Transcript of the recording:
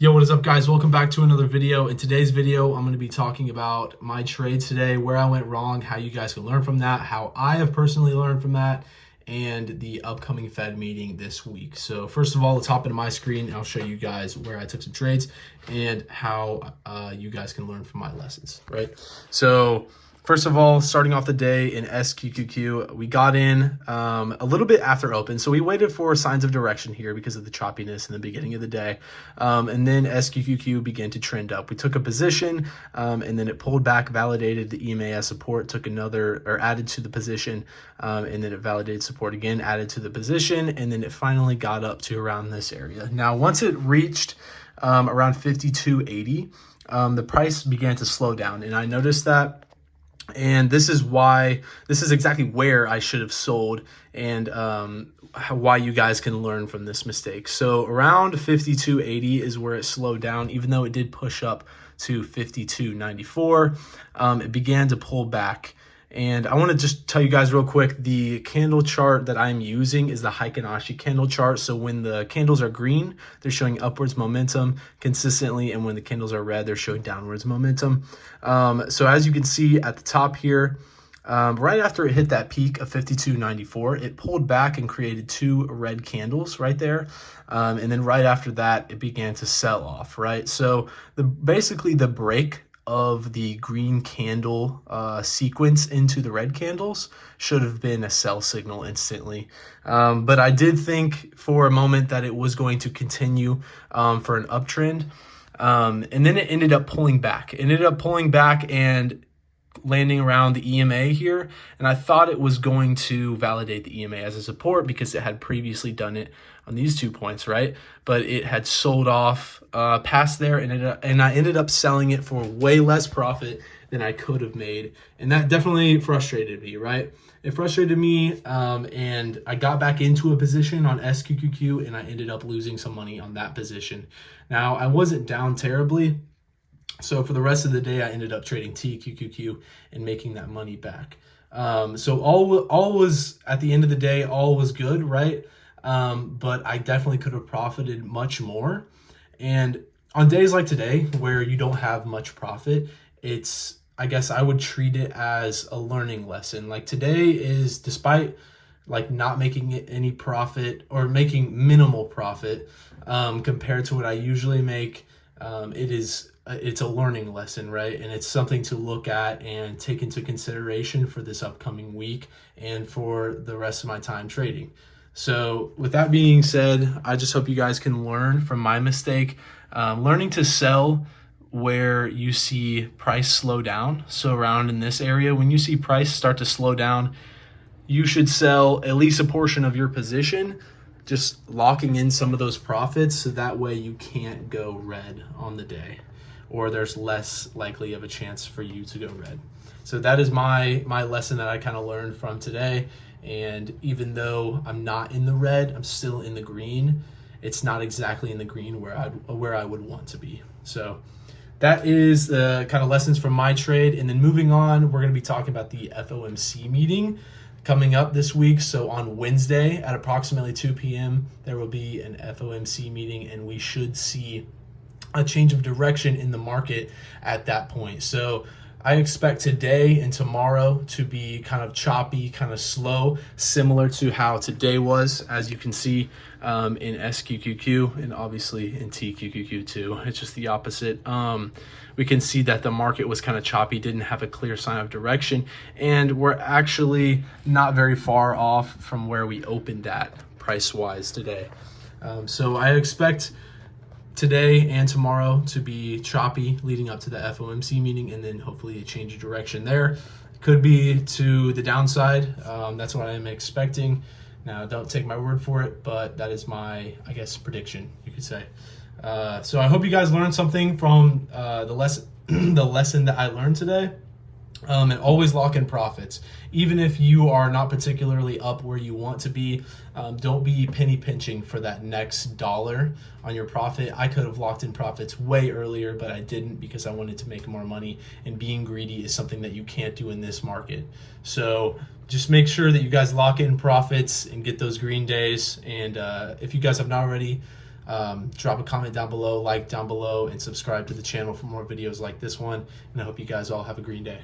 Yo, what is up, guys? Welcome back to another video. In today's video, I'm going to be talking about my trades today, where I went wrong, how you guys can learn from that, how I have personally learned from that, and the upcoming Fed meeting this week. So first of all, let's hop into my screen and I'll show you guys where I took some trades and how you guys can learn from my lessons, right? So first of all, starting off the day in SQQQ, we got in a little bit after open. So we waited for signs of direction here because of the choppiness in the beginning of the day. And then SQQQ began to trend up. We took a position and then it pulled back, validated the EMA as support, took another or added to the position. And then it validated support again, added to the position. And then it finally got up to around this area. Now, once it reached around 52.80, the price began to slow down. And I noticed that. And this is exactly where I should have sold and why you guys can learn from this mistake. So around 52.80 is where it slowed down, even though it did push up to 52.94. It began to pull back. And I want to just tell you guys real quick, the candle chart that I'm using is the Heikin Ashi candle chart. So when the candles are green, they're showing upwards momentum consistently. And when the candles are red, they're showing downwards momentum. So as you can see at the top here, right after it hit that peak of 52.94, it pulled back and created two red candles right there. And then right after that, it began to sell off, right? So basically the break of the green candle sequence into the red candles should have been a sell signal instantly. But I did think for a moment that it was going to continue for an uptrend. And then it ended up pulling back. It ended up pulling back and landing around the EMA here. And I thought it was going to validate the EMA as a support because it had previously done it on these 2 points, right? But it had sold off past there, and I ended up selling it for way less profit than I could have made. And that definitely frustrated me, right? It frustrated me, and I got back into a position on SQQQ, and I ended up losing some money on that position. Now, I wasn't down terribly, so for the rest of the day, I ended up trading TQQQ and making that money back. So all was, at the end of the day, all was good, right? But I definitely could have profited much more. And on days like today, where you don't have much profit, I guess I would treat it as a learning lesson. Like today is, despite like not making any profit or making minimal profit compared to what I usually make, it's a learning lesson, right? And it's something to look at and take into consideration for this upcoming week and for the rest of my time trading. So with that being said, I just hope you guys can learn from my mistake, learning to sell where you see price slow down. So around in this area, when you see price start to slow down, you should sell at least a portion of your position, just locking in some of those profits so that way you can't go red on the day, or there's less likely of a chance for you to go red. So that is my lesson that I kind of learned from today. And even though I'm not in the red, I'm still in the green. It's not exactly in the green where I would want to be. So that is the kind of lessons from my trade. And then moving on, we're going to be talking about the FOMC meeting coming up this week. So on Wednesday at approximately 2 p.m., there will be an FOMC meeting, and we should see a change of direction in the market at that point. So I expect today and tomorrow to be kind of choppy, kind of slow, similar to how today was, as you can see in SQQQ and obviously in TQQQ too. It's just the opposite. We can see that the market was kind of choppy, didn't have a clear sign of direction, and we're actually not very far off from where we opened at price-wise today. So I expect today and tomorrow to be choppy leading up to the FOMC meeting, and then hopefully a change of direction there. Could be to the downside. That's what I'm expecting. Now, don't take my word for it, but that is my, I guess, prediction, you could say. So I hope you guys learned something from the lesson that I learned today. And always lock in profits. Even if you are not particularly up where you want to be, don't be penny pinching for that next dollar on your profit. I could have locked in profits way earlier, but I didn't because I wanted to make more money, and being greedy is something that you can't do in this market. So just make sure that you guys lock in profits and get those green days. And if you guys have not already Drop a comment down below, like down below, and subscribe to the channel for more videos like this one. And I hope you guys all have a green day.